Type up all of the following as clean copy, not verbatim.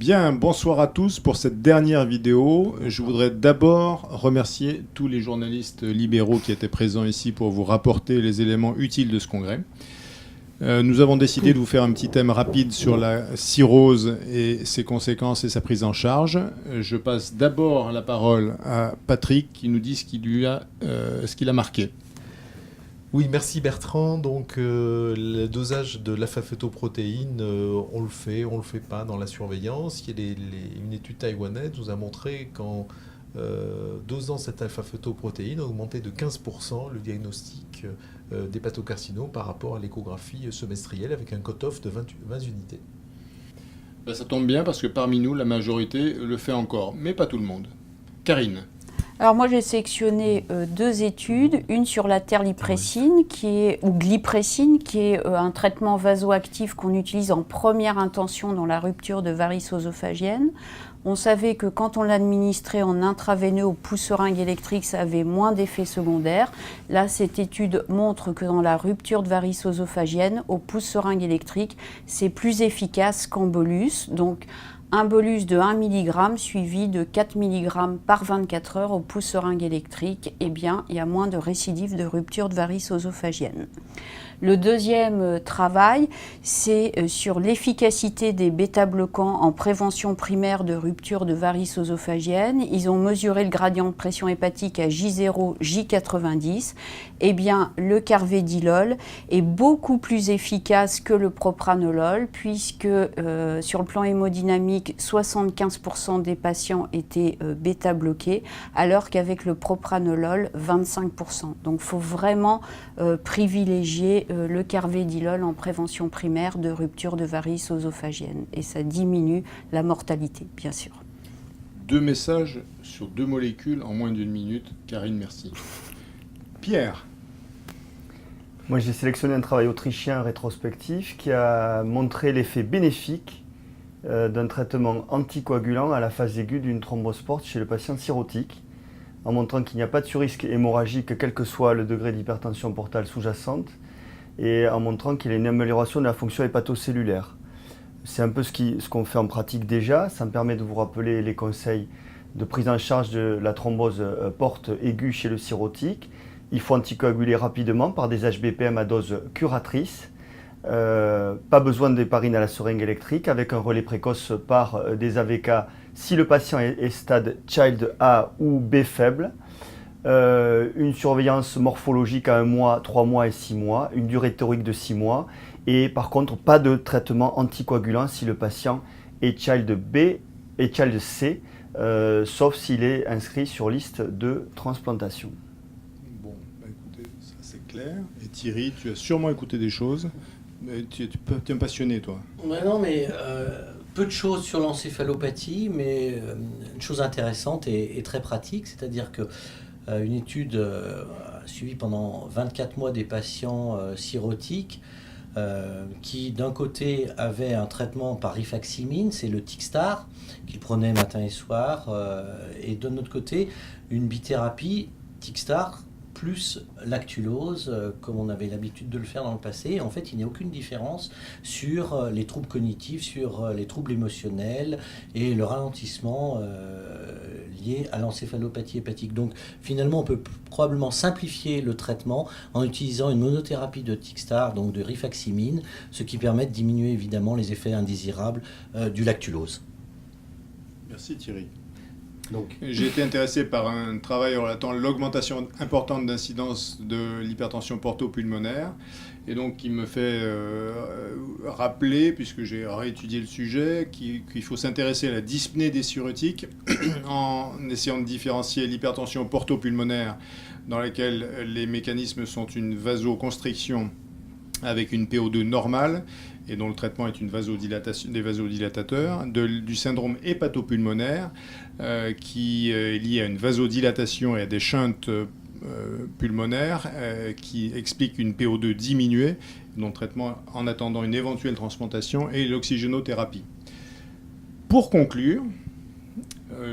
Bien, bonsoir à tous pour cette dernière vidéo. Je voudrais d'abord remercier tous les journalistes libéraux qui étaient présents ici pour vous rapporter les éléments utiles de ce congrès. Nous avons décidé de vous faire un petit thème rapide sur la cirrhose et ses conséquences et sa prise en charge. Je passe d'abord la parole à Patrick qui nous dit ce qu'il a marqué. Oui, merci Bertrand. Donc, le dosage de l'alpha-fetoprotéine, on le fait pas dans la surveillance. Une étude taïwanaise nous a montré qu'en dosant cette alpha-fetoprotéine, on augmentait de 15% le diagnostic d'hépatocarcinome par rapport à l'échographie semestrielle avec un cut-off de 20 unités. Ben, ça tombe bien parce que parmi nous, la majorité le fait encore, mais pas tout le monde. Karine. Alors moi j'ai sélectionné deux études, une sur la terlipressine ou glipressine, qui est un traitement vasoactif qu'on utilise en première intention dans la rupture de varices œsophagiennes. On savait que quand on l'administrait en intraveineux au pouce-seringue électrique, ça avait moins d'effets secondaires. Là, cette étude montre que dans la rupture de varices œsophagiennes, au pouce-seringue électrique, c'est plus efficace qu'en bolus. Donc, un bolus de 1 mg suivi de 4 mg par 24 heures au pouce-seringue électrique, eh bien, il y a moins de récidives de rupture de varices œsophagiennes. Le deuxième travail, c'est sur l'efficacité des bêta-bloquants en prévention primaire de rupture de varices œsophagiennes. Ils ont mesuré le gradient de pression hépatique à J0, J90. Eh bien, le carvedilol est beaucoup plus efficace que le propranolol, puisque sur le plan hémodynamique, 75% des patients étaient bêta-bloqués, alors qu'avec le propranolol, 25%. Donc, il faut vraiment privilégier le carvedilol en prévention primaire de rupture de varices œsophagiennes. Et ça diminue la mortalité, bien sûr. 2 messages sur 2 molécules en moins d'1 minute. Karine, merci. Pierre. Moi, j'ai sélectionné un travail autrichien rétrospectif qui a montré l'effet bénéfique d'un traitement anticoagulant à la phase aiguë d'une thrombose porte chez le patient cirrhotique, en montrant qu'il n'y a pas de surrisque hémorragique quel que soit le degré d'hypertension portale sous-jacente, et en montrant qu'il y a une amélioration de la fonction hépatocellulaire. C'est un peu ce qu'on fait en pratique déjà. Ça me permet de vous rappeler les conseils de prise en charge de la thrombose porte aiguë chez le cirrhotique. Il faut anticoaguler rapidement par des HBPM à dose curatrice. Pas besoin d'héparine à la seringue électrique avec un relais précoce par des AVK si le patient est stade Child A ou B faible. Une surveillance morphologique à 1 mois, 3 mois et 6 mois, une durée théorique de 6 mois, et par contre pas de traitement anticoagulant si le patient est Child B et Child C, sauf s'il est inscrit sur liste de transplantation. Bon, bah écoutez, ça c'est clair. Et Thierry, tu as sûrement écouté des choses. Tu es un passionné, toi. Ouais, non, mais peu de choses sur l'encéphalopathie, mais une chose intéressante et très pratique, c'est-à-dire que une étude suivie pendant 24 mois des patients cirrhotiques qui d'un côté avaient un traitement par rifaximine, c'est le Tixtar, qu'ils prenaient matin et soir, et de l'autre côté une bithérapie Tixtar plus lactulose, comme on avait l'habitude de le faire dans le passé. En fait, il n'y a aucune différence sur les troubles cognitifs, sur les troubles émotionnels et le ralentissement lié à l'encéphalopathie hépatique. Donc, finalement, on peut probablement simplifier le traitement en utilisant une monothérapie de Tixtar, donc de rifaximine, ce qui permet de diminuer évidemment les effets indésirables du lactulose. Merci Thierry. J'ai été intéressé par un travail relatant l'augmentation importante d'incidence de l'hypertension porto-pulmonaire, et donc qui me fait rappeler, puisque j'ai réétudié le sujet, qu'il faut s'intéresser à la dyspnée des cirrhotiques en essayant de différencier l'hypertension porto-pulmonaire, dans laquelle les mécanismes sont une vasoconstriction avec une PO2 normale, et dont le traitement est une des vasodilatateurs, du syndrome hépatopulmonaire, qui est lié à une vasodilatation et à des shunts pulmonaires, qui explique une PO2 diminuée, dont le traitement en attendant une éventuelle transplantation, et l'oxygénothérapie. Pour conclure,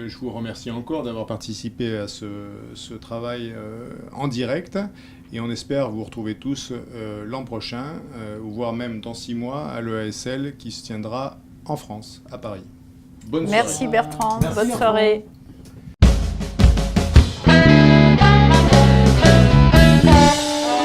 je vous remercie encore d'avoir participé à ce travail en direct, et on espère vous retrouver tous l'an prochain, voire même dans 6 mois, à l'EASL qui se tiendra en France, à Paris. Bonne soirée. Merci Bertrand, Merci, bonne au soirée. revoir.